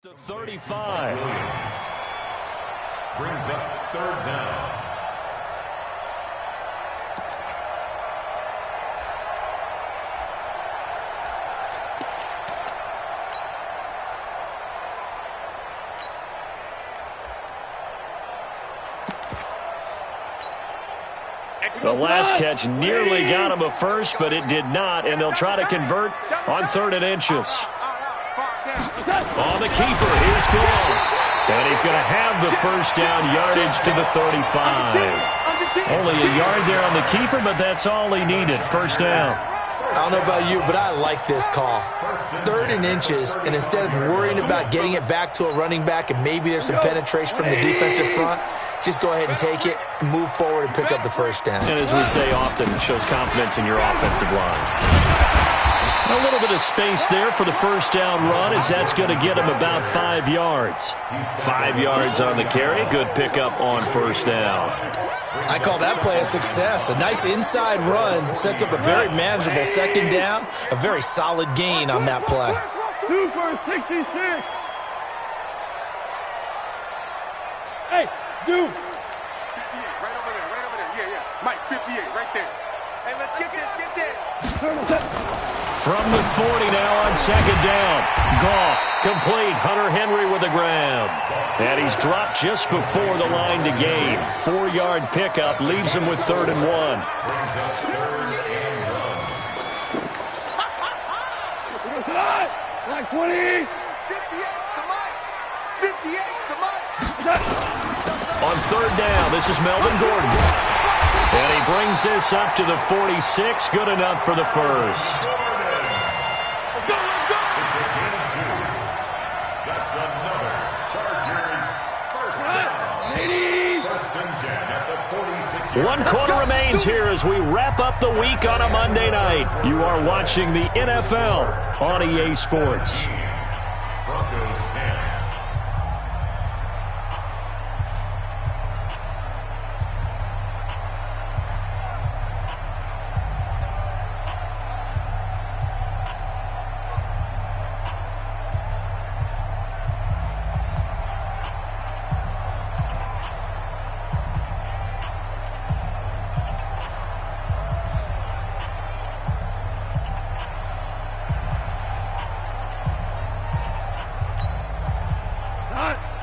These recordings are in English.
The 35. Williams brings up third down. The last catch nearly got him a first, but it did not, and they'll try to convert on 3rd and inches. On the keeper, here's Goff. And he's going to have the first down, yardage to the 35. Only a yard there on the keeper, but that's all he needed. First down. I don't know about you, but I like this call. 3rd and inches, and instead of worrying about getting it back to a running back and maybe there's some penetration from the defensive front, just go ahead and take it, move forward, and pick up the first down. And as we say often, it shows confidence in your offensive line. A little bit of space there for the first down run, as that's going to get him about 5 yards. 5 yards on the carry. Good pickup on first down. I call that play a success. A nice inside run sets up a very manageable second down. A very solid gain on that play. 2 for 66. Hey, Zoo. 58, right over there. Yeah. Mike, 58, right there. Hey, let's get this. From the 40 now on second down. Goff, complete. Hunter Henry with the grab. And he's dropped just before the line to gain. 4-yard pickup leaves him with 3rd and 1. Like 20. 58 to Mike. 58 to Mike. On 3rd down, this is Melvin Gordon. And he brings this up to the 46. Good enough for the first. That's another Chargers first down. 1st and 10 at the 46. 1 quarter remains here as we wrap up the week on a Monday night. You are watching the NFL on EA Sports. Broncos 10.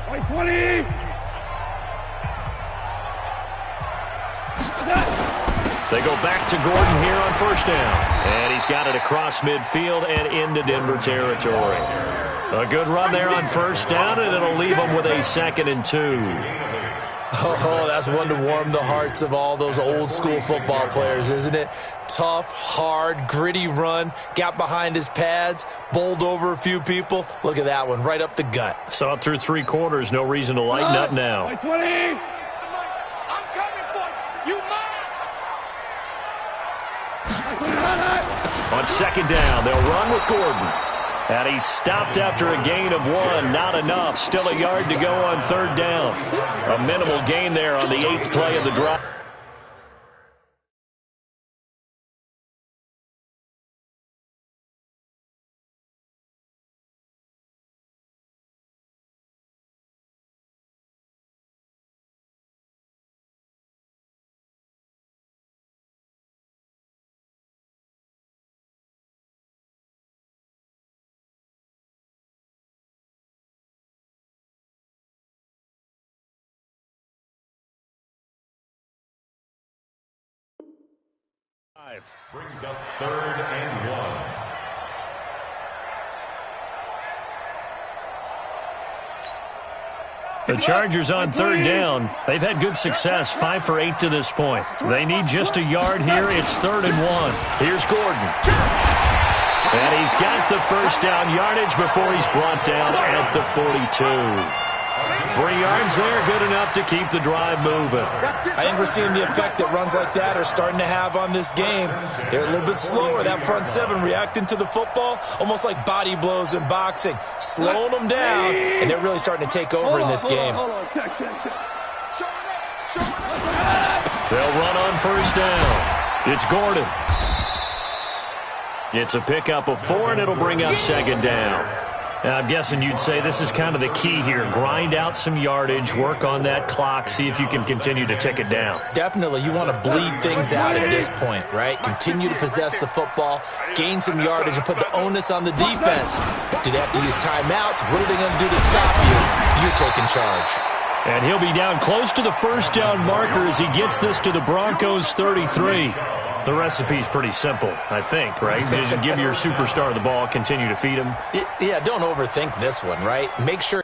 Like 20. They go back to Gordon here on first down. And he's got it across midfield and into Denver territory. A good run there on first down, and it'll leave them with a 2nd and 2. Oh, that's one to warm the hearts of all those old school football players, isn't it? Tough, hard, gritty run, got behind his pads, bowled over a few people. Look at that one, right up the gut. Saw it through 3 quarters, no reason to lighten up now. Like 20. I'm coming for you. You mine. On second down, they'll run with Gordon. And he's stopped after a gain of 1. Not enough. Still a yard to go on 3rd down. A minimal gain there on the 8th play of the drive. Brings up 3rd and 1. The Chargers on 3rd down. They've had good success, 5 for 8 to this point. They need just a yard here. It's 3rd and 1. Here's Gordon. And he's got the first down yardage before he's brought down at the 42. 3 yards there, good enough to keep the drive moving. I think we're seeing the effect that runs like that are starting to have on this game. They're a little bit slower, that front 7 reacting to the football, almost like body blows in boxing, slowing them down, and they're really starting to take over in this game. They'll run on first down. It's Gordon. It's a pickup of 4, and it'll bring up second down. I'm guessing you'd say this is kind of the key here. Grind out some yardage, work on that clock, see if you can continue to tick it down. Definitely. You want to bleed things out at this point, right? Continue to possess the football, gain some yardage, and put the onus on the defense. Do they have to use timeouts? What are they going to do to stop you? You're taking charge. And he'll be down close to the first down marker as he gets this to the Broncos 33. The recipe's pretty simple, I think, right? Just give your superstar the ball, continue to feed him. Yeah, don't overthink this one, right? Make sure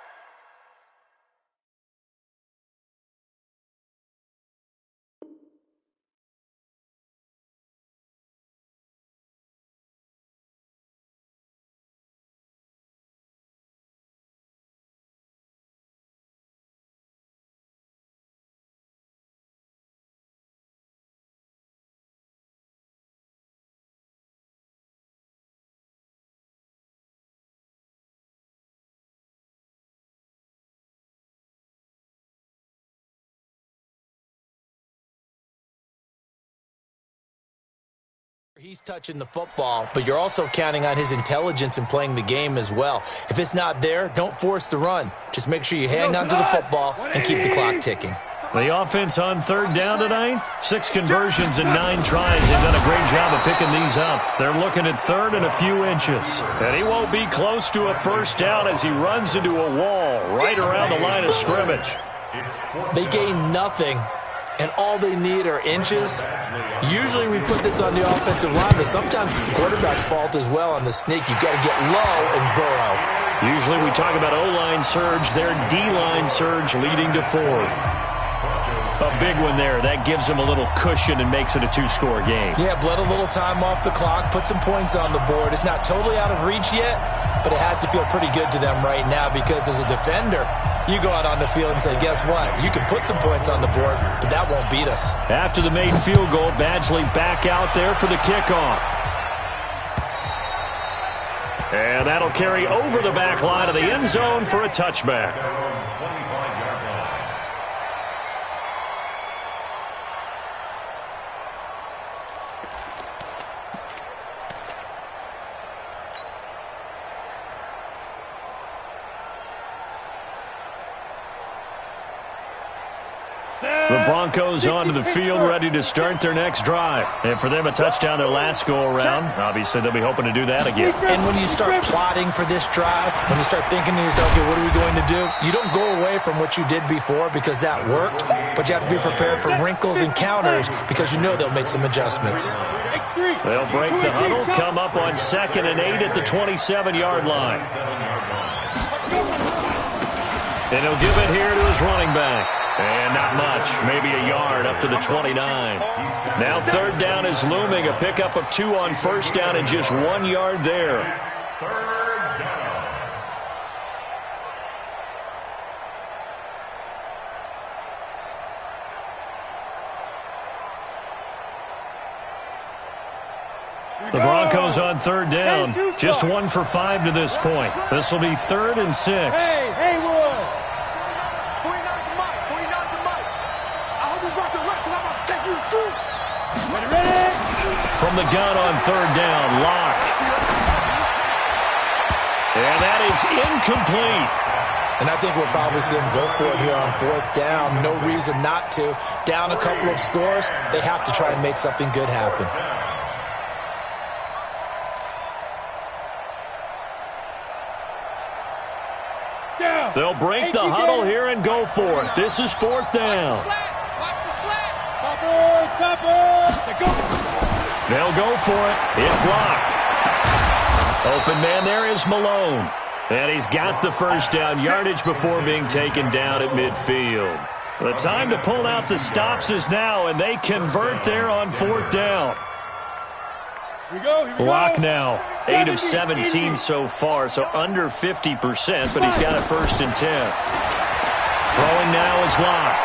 he's touching the football, but you're also counting on his intelligence in playing the game as well. If it's not there, don't force the run. Just make sure you hang on to the football and keep the clock ticking. The offense on third down tonight, 6 conversions and 9 tries. They've done a great job of picking these up. They're looking at third and a few inches. And he won't be close to a first down as he runs into a wall right around the line of scrimmage. They gain nothing, and all they need are inches. Usually we put this on the offensive line, but sometimes it's the quarterback's fault as well on the sneak. You've got to get low and burrow. Usually we talk about O-line surge, their D-line surge leading to fourth. A big one there. That gives them a little cushion and makes it a 2-score game. Yeah, bled a little time off the clock, put some points on the board. It's not totally out of reach yet, but it has to feel pretty good to them right now because as a defender, you go out on the field and say, guess what? You can put some points on the board, but that won't beat us. After the made field goal, Badgley back out there for the kickoff. And that'll carry over the back line of the end zone for a touchback. The Broncos onto the field, ready to start their next drive. And for them, a touchdown their last go-around. Obviously, they'll be hoping to do that again. And when you start plotting for this drive, when you start thinking to yourself, okay, what are we going to do? You don't go away from what you did before because that worked, but you have to be prepared for wrinkles and counters because you know they'll make some adjustments. They'll break the huddle, come up on 2nd and 8 at the 27-yard line. And he'll give it here to his running back. And not much, maybe a yard up to the 29. Now third down is looming, a pickup of 2 on first down and just 1 yard there. Third down. The Broncos on third down, just 1 for 5 to this point. This will be 3rd and 6. Hey, Lord. From the gun on third down, Locke. And that is incomplete. And I think we'll probably see him go for it here on 4th down. No reason not to. Down a couple of scores, they have to try and make something good happen. They'll break the huddle here and go for it. This is 4th down. They'll go for it. It's Locke. Open man there is Malone. And he's got the first down yardage before being taken down at midfield. The time to pull out the stops is now, and they convert there on 4th down. Locke now, 8 of 17 so far, so under 50%, but he's got a 1st and 10. Throwing now is Locke.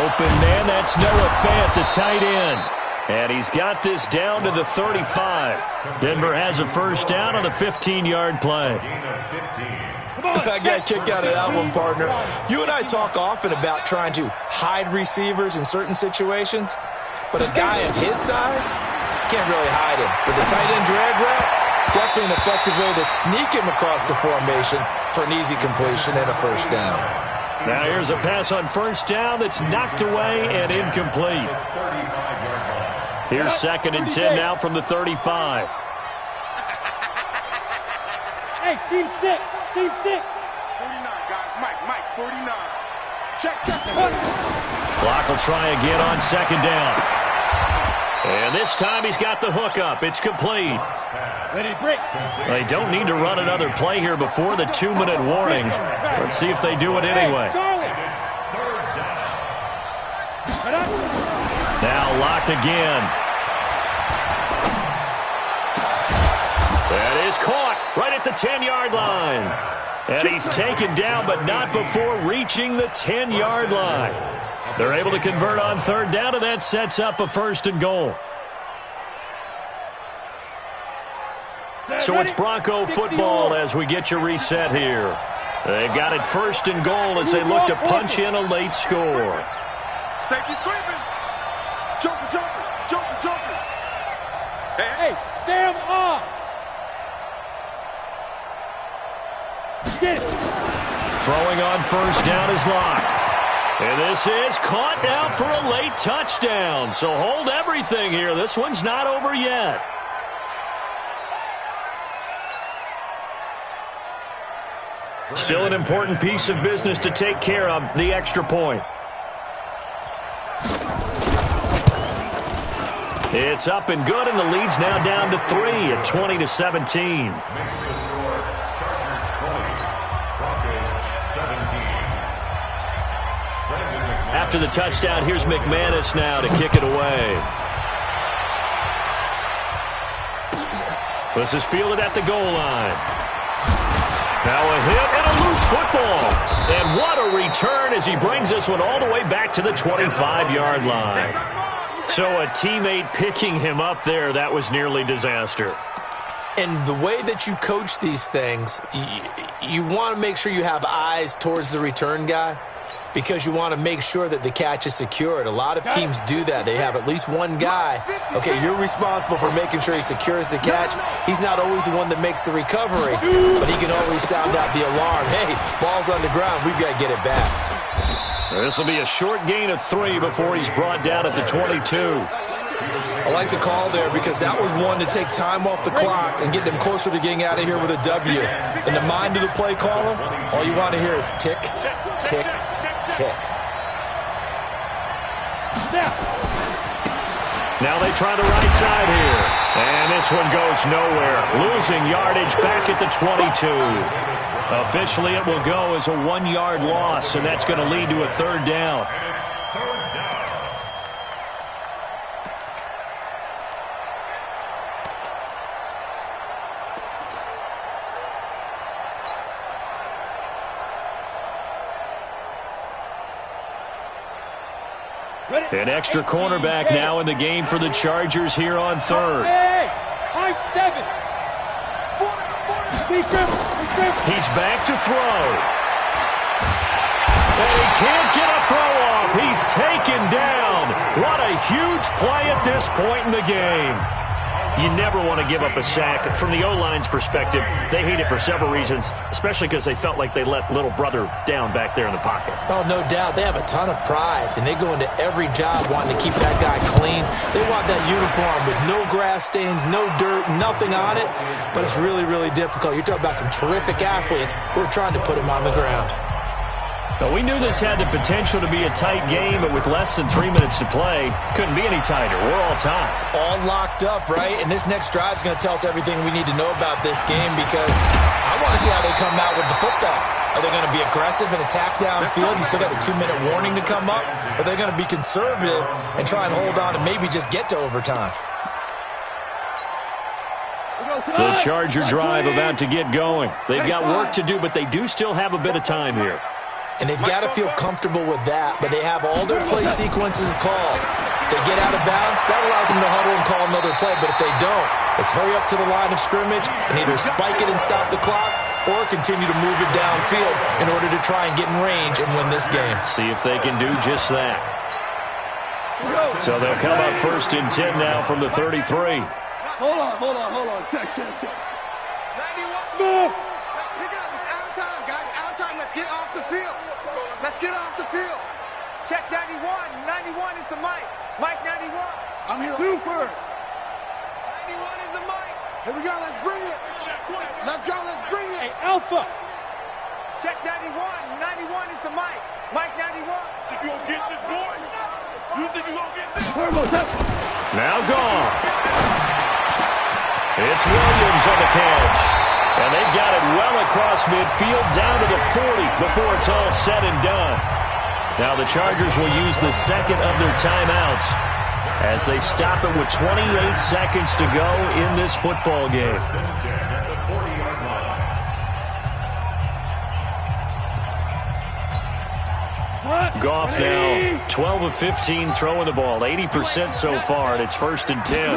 Open man, that's Noah Fant, the tight end. And he's got this down to the 35. Denver has a first down on the 15-yard play. I got a kick out of that one, partner. You and I talk often about trying to hide receivers in certain situations, but a guy of his size can't really hide him. But the tight end drag route, Definitely an effective way to sneak him across the formation for an easy completion and a first down. Now here's a pass on first down that's knocked away and incomplete. Here's 2nd and 10 now from the 35. Hey, team 6. Team 6. 49, guys. Mike, 49. Check. Clock will try again on 2nd down. And this time he's got the hook up. It's complete. Ready, break. They don't need to run another play here before the 2-minute warning. Let's see if they do it anyway. Now locked again. That is caught right at the 10-yard line. And he's taken down, but not before reaching the 10-yard line. They're able to convert on 3rd down, and that sets up a 1st and goal. So it's Bronco football as we get you reset here. They've got it 1st and goal as they look to punch in a late score. Safety screaming. Jumper. Hey, Sam off. Get it. Throwing on 1st down is locked. And this is caught now for a late touchdown. So hold everything here. This one's not over yet. Still an important piece of business to take care of, the extra point. It's up and good, and the lead's now down to 3 at 20-17. After the touchdown, here's McManus now to kick it away. This is fielded at the goal line. Now a hit and a loose football. And what a return as he brings this one all the way back to the 25-yard line. So a teammate picking him up there, that was nearly disaster. And the way that you coach these things, you want to make sure you have eyes towards the return guy, because you want to make sure that the catch is secured. A lot of teams do that. They have at least one guy. Okay, you're responsible for making sure he secures the catch. He's not always the one that makes the recovery, but he can always sound out the alarm. Hey, ball's on the ground. We've got to get it back. This will be a short gain of 3 before he's brought down at the 22. I like the call there because that was one to take time off the clock and get them closer to getting out of here with a W. In the mind of the play caller, all you want to hear is tick, tick, tick. Now they try the right side here. And this one goes nowhere. Losing yardage back at the 22. Officially, it will go as a 1-yard loss, and that's going to lead to a 3rd down. An extra cornerback now in the game for the Chargers here on 3rd. High 7. He's back to throw. And he can't get a throw off. He's taken down. What a huge play at this point in the game. You never want to give up a sack. From the O-line's perspective, they hate it for several reasons, especially because they felt like they let little brother down back there in the pocket. Oh, no doubt. They have a ton of pride, and they go into every job wanting to keep that guy clean. They want that uniform with no grass stains, no dirt, nothing on it, but it's really, really difficult. You're talking about some terrific athletes who are trying to put him on the ground. Now, we knew this had the potential to be a tight game, but with less than 3 minutes to play, couldn't be any tighter. We're all tied. All locked up, right? And this next drive is going to tell us everything we need to know about this game, because I want to see how they come out with the football. Are they going to be aggressive and attack downfield? You still got the 2-minute warning to come up? Or are they going to be conservative and try and hold on and maybe just get to overtime? The Charger drive about to get going. They've got work to do, but they do still have a bit of time here. And they've got to feel comfortable with that, but they have all their play sequences called. If they get out of bounds, that allows them to huddle and call another play. But if they don't, it's hurry up to the line of scrimmage and either spike it and stop the clock or continue to move it downfield in order to try and get in range and win this game. See if they can do just that. So they'll come up 1st and 10 now from the 33. Hold on. Check. Smooth. Let's pick it up. It's out time, guys. Out time. Let's get off the field. Let's get off the field. Check 91. 91 is the mic. Mike 91. I'm here. Super. 91 is the mic. Here we go. Let's bring it. Let's go. Let's bring it. Hey, Alpha. Check 91. 91 is the mic. Mike 91. Think you gonna get this, boy? You think you gonna get this? Now gone. It's Williams on the catch. And they've got it well across midfield down to the 40 before it's all said and done. Now the Chargers will use the second of their timeouts as they stop it with 28 seconds to go in this football game. Goff now 12 of 15 throwing the ball, 80% so far, and it's 1st and 10.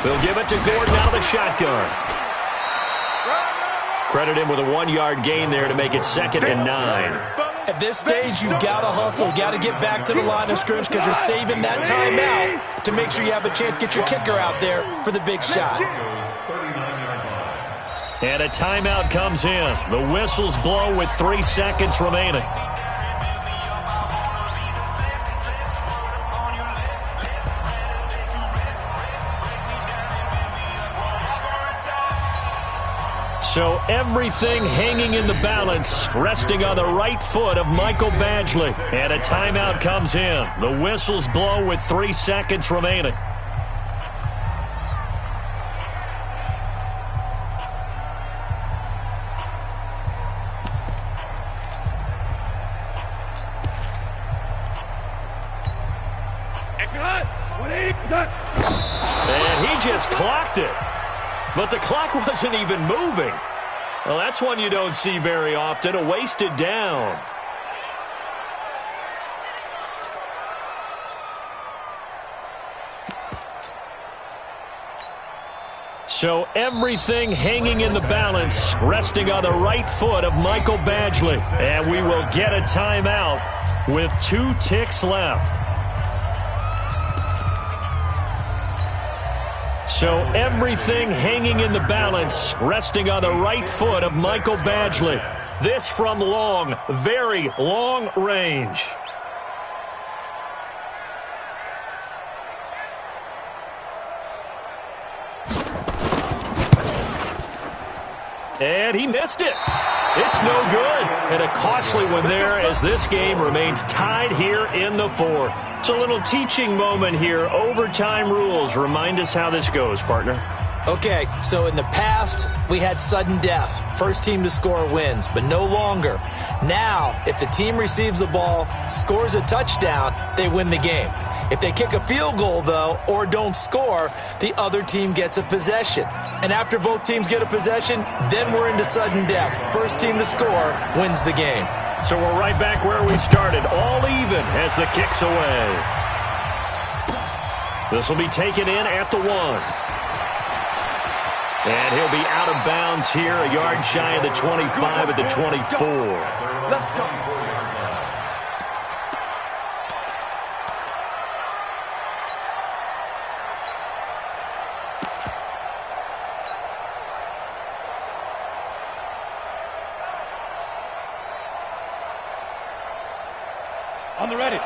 They'll give it to Gordon out of the shotgun. Credit him with a 1-yard gain there to make it 2nd and 9. At this stage, you've got to hustle. Got to get back to the line of scrimmage because you're saving that timeout to make sure you have a chance to get your kicker out there for the big shot. And a timeout comes in. The whistles blow with 3 seconds remaining. So everything hanging in the balance, resting on the right foot of Michael Badgley. And a timeout comes in. The whistles blow with 3 seconds remaining. And he just clocked it. But the clock wasn't even moving. Well, that's one you don't see very often, a wasted down. So everything hanging in the balance, resting on the right foot of Michael Badgley. And we will get a timeout with 2 ticks left. So everything hanging in the balance, resting on the right foot of Michael Badgley. This from long, very long range. And he missed it. It's no good. And a costly one there as this game remains tied here in the 4th. It's a little teaching moment here. Overtime rules. Remind us how this goes, partner. Okay, so in the past, we had sudden death. First team to score wins, but no longer. Now, if the team receives the ball, scores a touchdown, they win the game. If they kick a field goal, though, or don't score, the other team gets a possession. And after both teams get a possession, then we're into sudden death. First team to score wins the game. So we're right back where we started, all even as the kick's away. This will be taken in at the 1. And he'll be out of bounds here, a yard shy of the 25 at the 24. Let's go.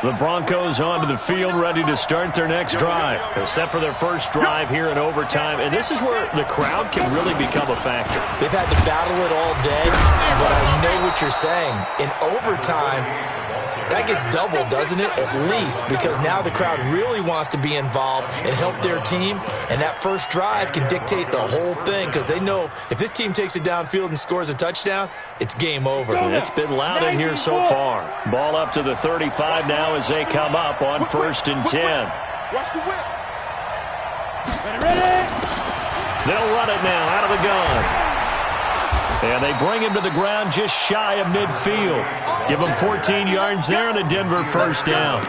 The Broncos onto the field, ready to start their next drive. They're set for their first drive here in overtime, and this is where the crowd can really become a factor. They've had to battle it all day, but I know what you're saying. In overtime, that gets doubled, doesn't it? At least, because now the crowd really wants to be involved and help their team, and that first drive can dictate the whole thing because they know if this team takes it downfield and scores a touchdown, it's game over. It's been loud in here so far. Ball up to the 35 now as they come up on 1st and 10. Watch the whip. Ready? They'll run it now out of the gun. And they bring him to the ground just shy of midfield. Give him 14 yards there and a Denver first down.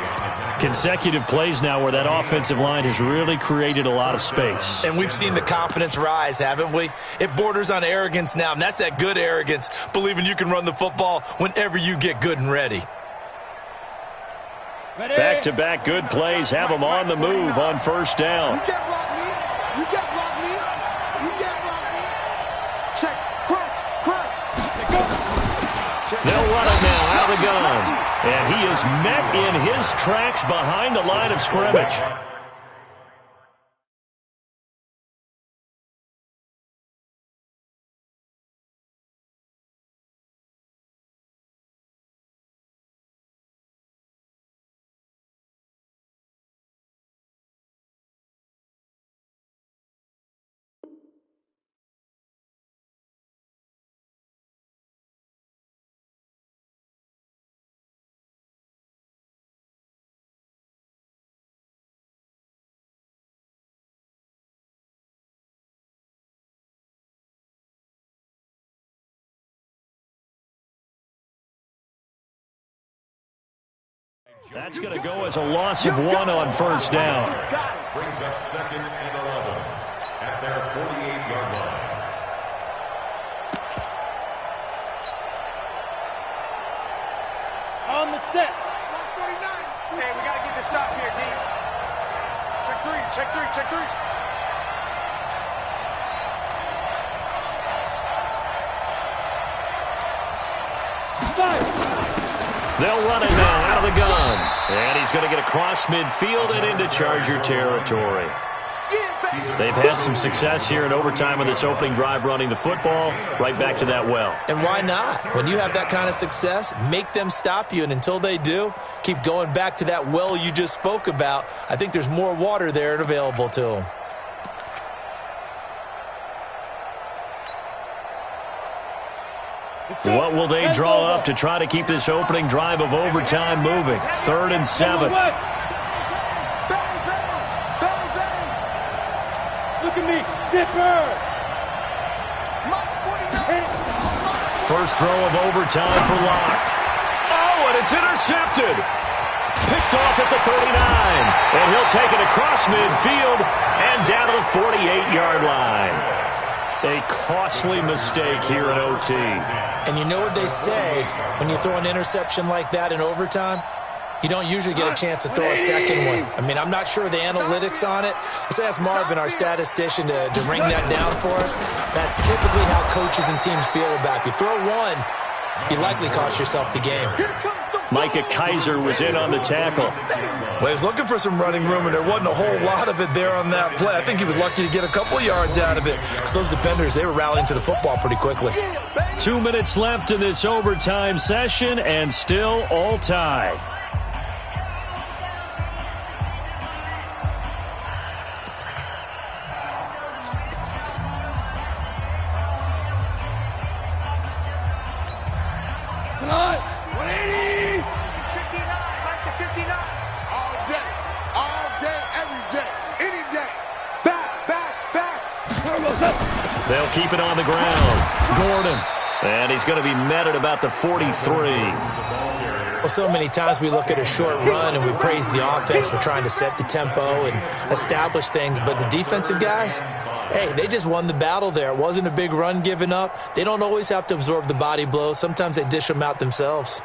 Consecutive plays now where that offensive line has really created a lot of space. And we've seen the confidence rise, haven't we? It borders on arrogance now, and that's that good arrogance, believing you can run the football whenever you get good and ready. Back-to-back good plays have them on the move on first down. You can't block me. You can't block me. You can't block me. And he is met in his tracks behind the line of scrimmage. That's going to go as a loss of 1 on first down. Brings up 2nd and 11 at their 48-yard line. On the set. 149. Hey, we got to get this stop here, D. Check 3, check 3, check 3. They'll run it now out of the gun. And he's going to get across midfield and into Charger territory. They've had some success here in overtime in this opening drive running the football. Right back to that well. And why not? When you have that kind of success, make them stop you. And until they do, keep going back to that well you just spoke about. I think there's more water there and available to them. What will they draw up to try to keep this opening drive of overtime moving? 3rd and 7. Look at me, zipper. First throw of overtime for Locke. Oh, and it's intercepted. Picked off at the 39. And he'll take it across midfield and down to the 48-yard line. A costly mistake here in OT. And you know what they say, when you throw an interception like that in overtime, you don't usually get a chance to throw a second one. I mean, I'm not sure of the analytics on it. Let's ask Marvin, our statistician, to ring that down for us. That's typically how coaches and teams feel about it. If you throw one, you likely cost yourself the game. Micah Kaiser was in on the tackle. Well, he was looking for some running room, and there wasn't a whole lot of it there on that play. I think he was lucky to get a couple yards out of it. Because those defenders, they were rallying to the football pretty quickly. 2 minutes left in this overtime session, and still all tied. They'll keep it on the ground. Gordon. And he's going to be met at about the 43. Well, so many times we look at a short run and we praise the offense for trying to set the tempo and establish things. But the defensive guys, hey, they just won the battle there. It wasn't a big run given up. They don't always have to absorb the body blows. Sometimes they dish them out themselves.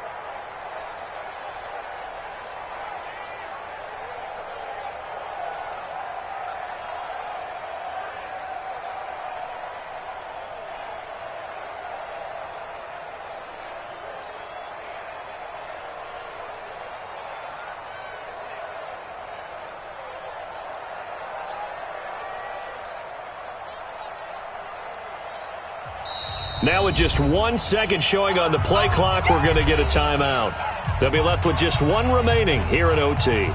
Now with just 1 second showing on the play clock, we're going to get a timeout. They'll be left with just one remaining here in OT.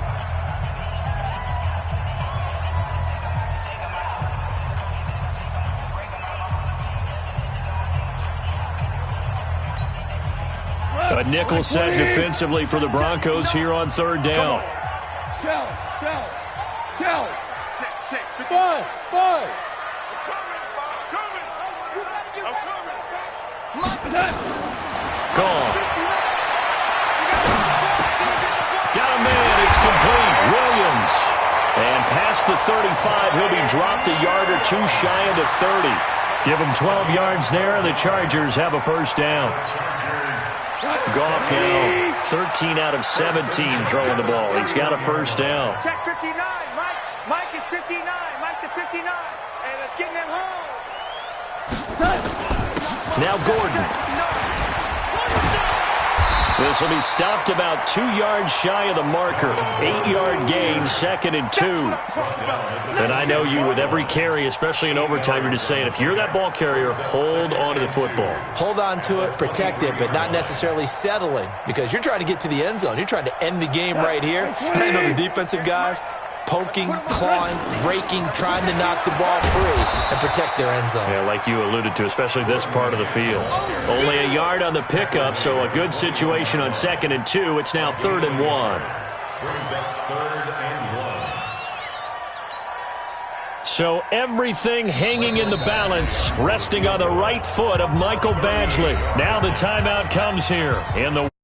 A nickel set defensively for the Broncos here on 3rd down. Check. Five. Gone. Got a man. It's complete. Williams. And past the 35, he'll be dropped a yard or two shy of the 30. Give him 12 yards there, and the Chargers have a first down. Goff now 13 out of 17 throwing the ball. He's got a first down. Check 59. Mike is 59. Mike the 59. Hey, let's get in them holes. Now Gordon. This will be stopped about 2 yards shy of the marker. 8-yard gain, 2nd and 2. And I know you with every carry, especially in overtime, you're just saying if you're that ball carrier, hold on to the football. Hold on to it, protect it, but not necessarily settling because you're trying to get to the end zone. You're trying to end the game right here. And I know the defensive guys poking, clawing, breaking, trying to knock the ball free and protect their end zone. Yeah, like you alluded to, especially this part of the field. Only a yard on the pickup, so a good situation on 2nd and 2. It's now 3rd and 1. Brings up 3rd and 1. So everything hanging in the balance, resting on the right foot of Michael Badgley. Now the timeout comes here in the